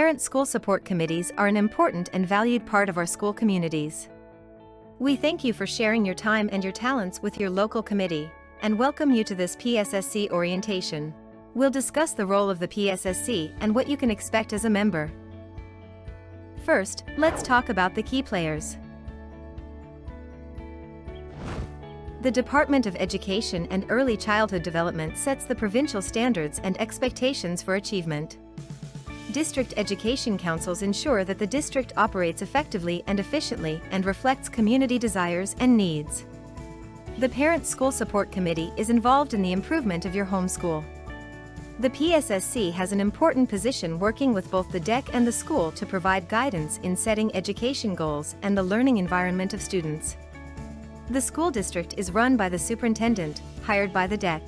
Parent school support committees are an important and valued part of our school communities. We thank you for sharing your time and your talents with your local committee, and welcome you to this PSSC orientation. We'll discuss the role of the PSSC and what you can expect as a member. First, let's talk about the key players. The Department of Education and Early Childhood Development sets the provincial standards and expectations for achievement. District education councils ensure that the district operates effectively and efficiently and reflects community desires and needs. The Parent School Support Committee is involved in the improvement of your home school. The PSSC has an important position working with both the DEC and the school to provide guidance in setting education goals and the learning environment of students. The school district is run by the superintendent, hired by the DEC.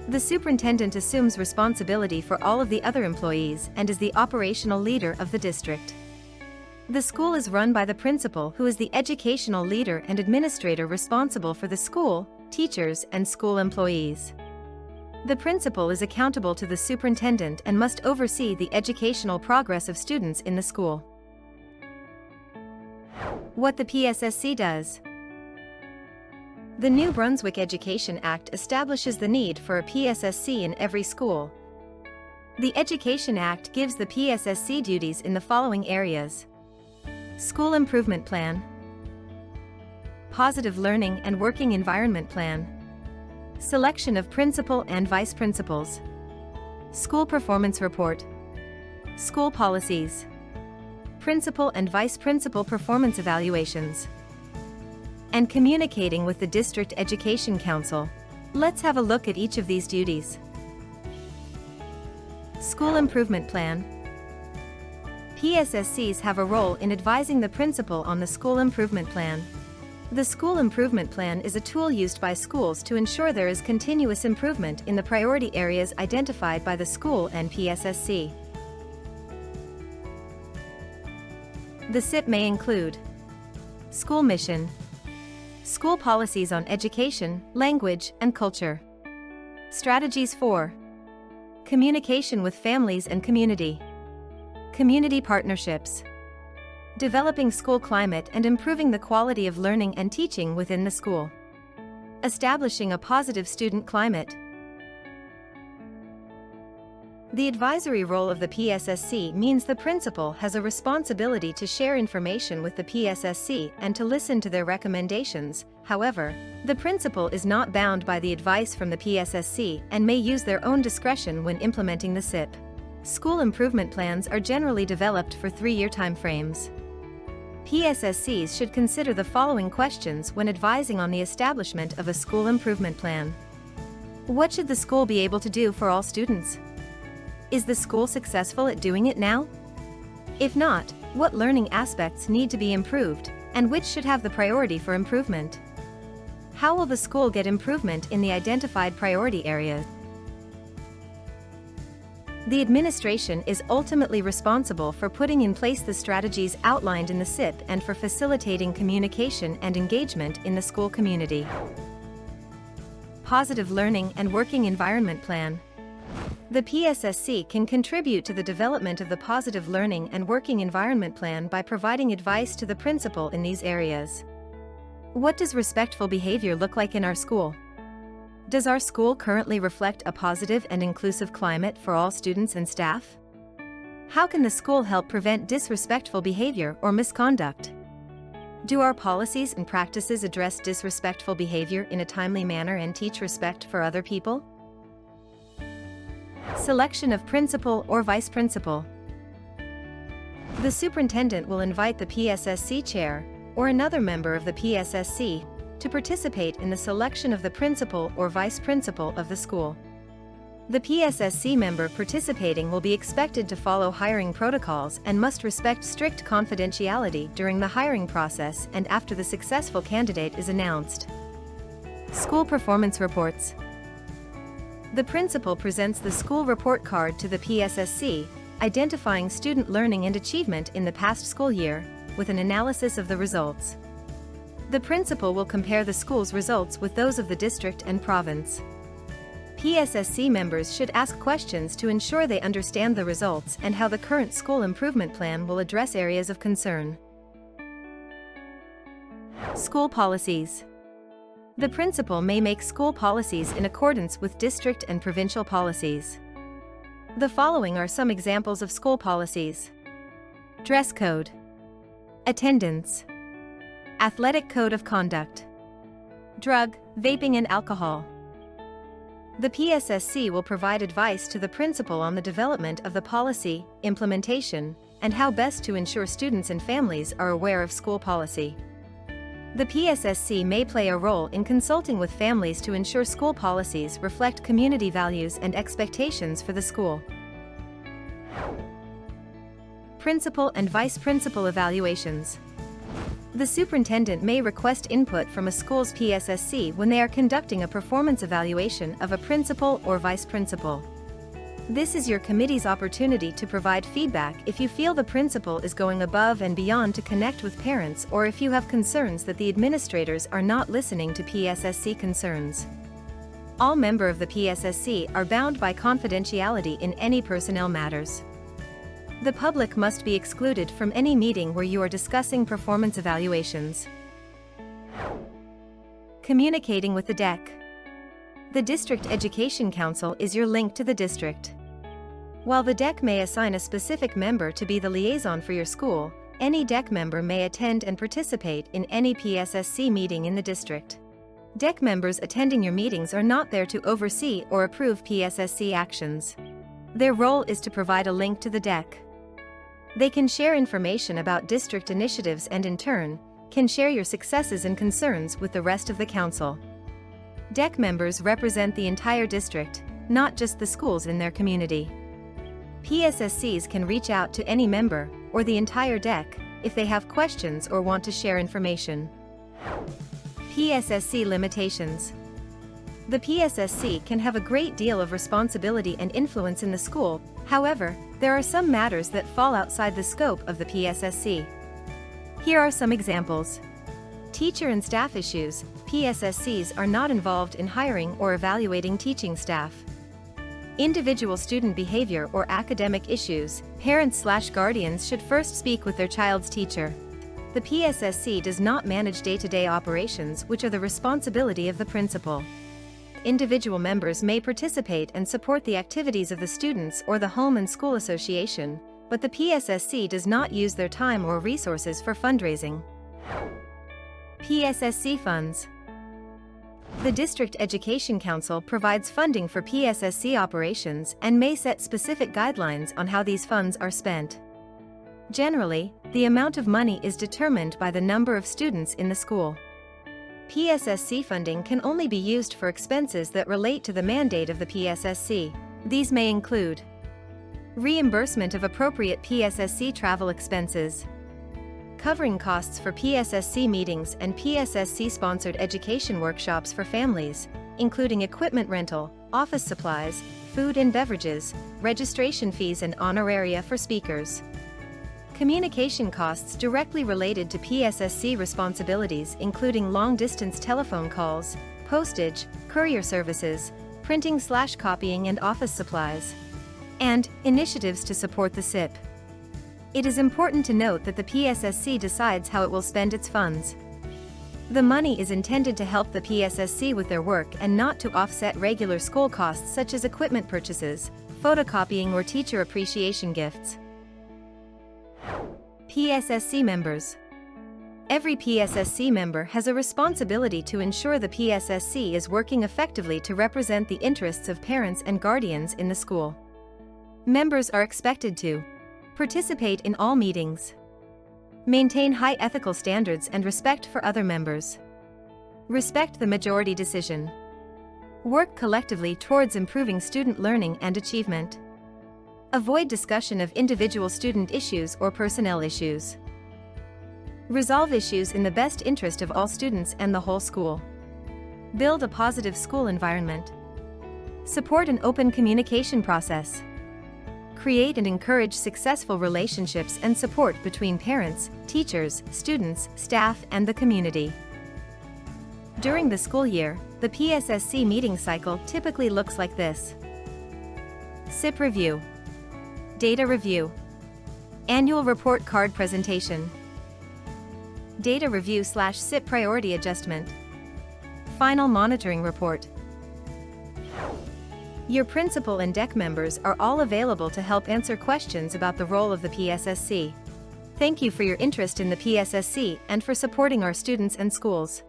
The superintendent assumes responsibility for all of the other employees and is the operational leader of the district. The school is run by the principal, who is the educational leader and administrator responsible for the school, teachers, and school employees. The principal is accountable to the superintendent and must oversee the educational progress of students in the school. What the PSSC does. The New Brunswick Education Act establishes the need for a PSSC in every school. The Education Act gives the PSSC duties in the following areas: School Improvement Plan, Positive Learning and Working Environment Plan, Selection of Principal and Vice Principals, School Performance Report, School Policies, Principal and Vice Principal Performance Evaluations, and communicating with the District Education Council. Let's have a look at each of these duties. School Improvement Plan. PSSCs have a role in advising the principal on the School Improvement Plan. The School Improvement Plan is a tool used by schools to ensure there is continuous improvement in the priority areas identified by the school and PSSC. The SIP may include School Mission, School Policies on Education, Language, and Culture, Strategies for Communication with Families and Community, Community Partnerships, Developing School Climate and Improving the Quality of Learning and Teaching within the school, Establishing a Positive Student Climate. The advisory role of the PSSC means the principal has a responsibility to share information with the PSSC and to listen to their recommendations. However, the principal is not bound by the advice from the PSSC and may use their own discretion when implementing the SIP. School improvement plans are generally developed for 3-year timeframes. PSSCs should consider the following questions when advising on the establishment of a school improvement plan. What should the school be able to do for all students? Is the school successful at doing it now? If not, what learning aspects need to be improved, and which should have the priority for improvement? How will the school get improvement in the identified priority areas? The administration is ultimately responsible for putting in place the strategies outlined in the SIP and for facilitating communication and engagement in the school community. Positive Learning and Working Environment Plan. The PSSC can contribute to the development of the Positive Learning and Working Environment Plan by providing advice to the principal in these areas. What does respectful behavior look like in our school? Does our school currently reflect a positive and inclusive climate for all students and staff? How can the school help prevent disrespectful behavior or misconduct? Do our policies and practices address disrespectful behavior in a timely manner and teach respect for other people? Selection of principal or vice principal. The superintendent will invite the PSSC chair, or another member of the PSSC, to participate in the selection of the principal or vice principal of the school. The PSSC member participating will be expected to follow hiring protocols and must respect strict confidentiality during the hiring process and after the successful candidate is announced. School performance reports. The principal presents the school report card to the PSSC, identifying student learning and achievement in the past school year, with an analysis of the results. The principal will compare the school's results with those of the district and province. PSSC members should ask questions to ensure they understand the results and how the current school improvement plan will address areas of concern. School policies. The principal may make school policies in accordance with district and provincial policies. The following are some examples of school policies: dress code, attendance, athletic code of conduct, drug, vaping and alcohol. The PSSC will provide advice to the principal on the development of the policy, implementation, and how best to ensure students and families are aware of school policy. The PSSC may play a role in consulting with families to ensure school policies reflect community values and expectations for the school. Principal and vice principal evaluations. The superintendent may request input from a school's PSSC when they are conducting a performance evaluation of a principal or vice principal. This is your committee's opportunity to provide feedback if you feel the principal is going above and beyond to connect with parents, or if you have concerns that the administrators are not listening to PSSC concerns. All members of the PSSC are bound by confidentiality in any personnel matters. The public must be excluded from any meeting where you are discussing performance evaluations. Communicating with the DEC. The District Education Council is your link to the district. While the DEC may assign a specific member to be the liaison for your school, any DEC member may attend and participate in any PSSC meeting in the district. DEC members attending your meetings are not there to oversee or approve PSSC actions. Their role is to provide a link to the DEC. They can share information about district initiatives and, in turn, can share your successes and concerns with the rest of the council. DEC members represent the entire district, not just the schools in their community. PSSCs can reach out to any member, or the entire DEC, if they have questions or want to share information. PSSC limitations. The PSSC can have a great deal of responsibility and influence in the school. However, there are some matters that fall outside the scope of the PSSC. Here are some examples. Teacher and staff issues. PSSCs are not involved in hiring or evaluating teaching staff. Individual student behavior or academic issues. Parents/guardians should first speak with their child's teacher. The PSSC does not manage day-to-day operations, which are the responsibility of the principal. Individual members may participate and support the activities of the students or the home and school association, but the PSSC does not use their time or resources for fundraising. PSSC funds. The District Education Council provides funding for PSSC operations and may set specific guidelines on how these funds are spent. Generally, the amount of money is determined by the number of students in the school. PSSC funding can only be used for expenses that relate to the mandate of the PSSC. These may include reimbursement of appropriate PSSC travel expenses, covering costs for PSSC meetings and PSSC-sponsored education workshops for families, including equipment rental, office supplies, food and beverages, registration fees and honoraria for speakers. Communication costs directly related to PSSC responsibilities, including long-distance telephone calls, postage, courier services, printing/copying and office supplies, and initiatives to support the SIP. It is important to note that the PSSC decides how it will spend its funds. The money is intended to help the PSSC with their work and not to offset regular school costs such as equipment purchases, photocopying or teacher appreciation gifts. PSSC members. Every PSSC member has a responsibility to ensure the PSSC is working effectively to represent the interests of parents and guardians in the school. Members are expected to participate in all meetings, maintain high ethical standards and respect for other members, respect the majority decision, work collectively towards improving student learning and achievement, avoid discussion of individual student issues or personnel issues, resolve issues in the best interest of all students and the whole school, build a positive school environment, support an open communication process, create and encourage successful relationships and support between parents, teachers, students, staff, and the community. During the school year, the PSSC meeting cycle typically looks like this: SIP review, data review, annual report card presentation, data review/SIP priority adjustment, final monitoring report. Your principal and DEC members are all available to help answer questions about the role of the PSSC. Thank you for your interest in the PSSC and for supporting our students and schools.